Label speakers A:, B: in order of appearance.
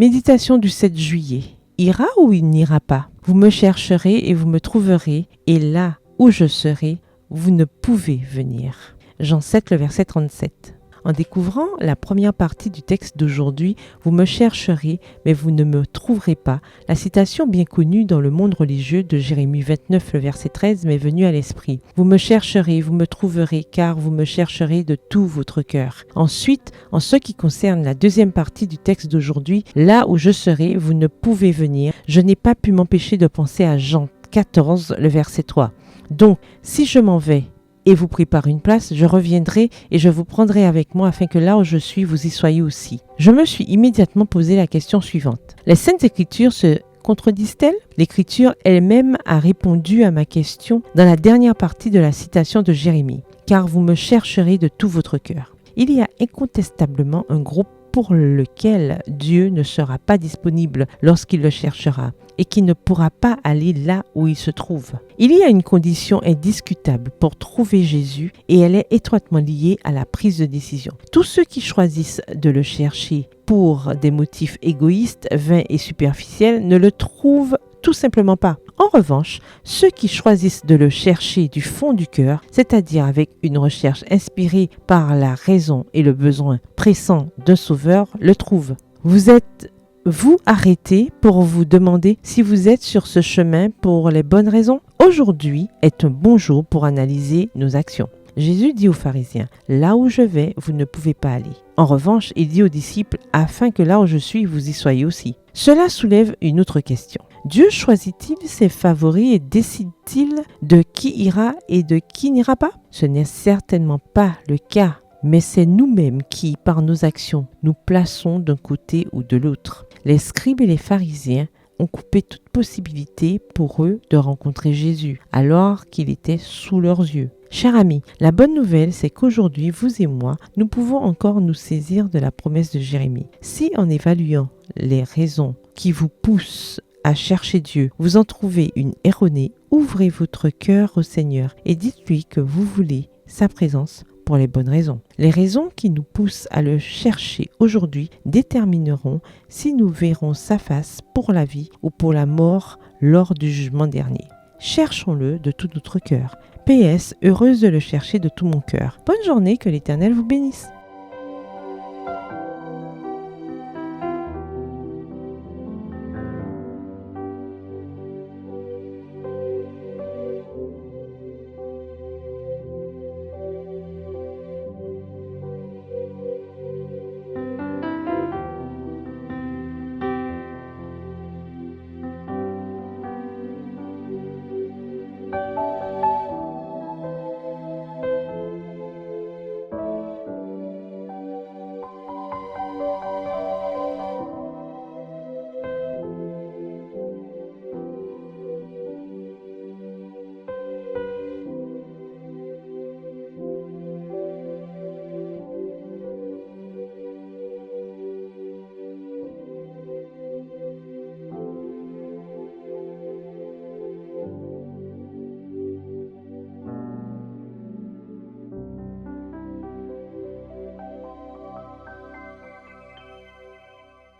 A: Méditation du 7 juillet. Ira ou il n'ira pas? Vous me chercherez et vous me trouverez, et là où je serai, vous ne pouvez venir. Jean 7, le verset 37. En découvrant la première partie du texte d'aujourd'hui, vous me chercherez, mais vous ne me trouverez pas. La citation bien connue dans le monde religieux de Jérémie 29, le verset 13 m'est venue à l'esprit. Vous me chercherez, vous me trouverez, car vous me chercherez de tout votre cœur. Ensuite, en ce qui concerne la deuxième partie du texte d'aujourd'hui, là où je serai, vous ne pouvez venir. Je n'ai pas pu m'empêcher de penser à Jean 14, le verset 3. Donc, si je m'en vais, et vous prépare une place, je reviendrai et je vous prendrai avec moi afin que là où je suis, vous y soyez aussi. Je me suis immédiatement posé la question suivante. Les Saintes Écritures se contredisent-elles? L'Écriture elle-même a répondu à ma question dans la dernière partie de la citation de Jérémie. Car vous me chercherez de tout votre cœur. Il y a incontestablement un groupe pour lequel Dieu ne sera pas disponible lorsqu'il le cherchera et qui ne pourra pas aller là où il se trouve. Il y a une condition indiscutable pour trouver Jésus et elle est étroitement liée à la prise de décision. Tous ceux qui choisissent de le chercher pour des motifs égoïstes, vains et superficiels ne le trouvent tout simplement pas. En revanche, ceux qui choisissent de le chercher du fond du cœur, c'est-à-dire avec une recherche inspirée par la raison et le besoin pressant d'un sauveur, le trouvent. Vous êtes-vous arrêté pour vous demander si vous êtes sur ce chemin pour les bonnes raisons? Aujourd'hui est un bon jour pour analyser nos actions. Jésus dit aux pharisiens, « Là où je vais, vous ne pouvez pas aller. » En revanche, il dit aux disciples, « Afin que là où je suis, vous y soyez aussi. » Cela soulève une autre question. Dieu choisit-il ses favoris et décide-t-il de qui ira et de qui n'ira pas? Ce n'est certainement pas le cas, mais c'est nous-mêmes qui, par nos actions, nous plaçons d'un côté ou de l'autre. Les scribes et les pharisiens ont coupé toute possibilité pour eux de rencontrer Jésus, alors qu'il était sous leurs yeux. Chers amis, la bonne nouvelle, c'est qu'aujourd'hui, vous et moi, nous pouvons encore nous saisir de la promesse de Jérémie. Si en évaluant les raisons qui vous poussent à chercher Dieu, vous en trouvez une erronée, ouvrez votre cœur au Seigneur et dites-lui que vous voulez sa présence pour les bonnes raisons. Les raisons qui nous poussent à le chercher aujourd'hui détermineront si nous verrons sa face pour la vie ou pour la mort lors du jugement dernier. Cherchons-le de tout notre cœur. PS, heureuse de le chercher de tout mon cœur. Bonne journée, que l'Éternel vous bénisse.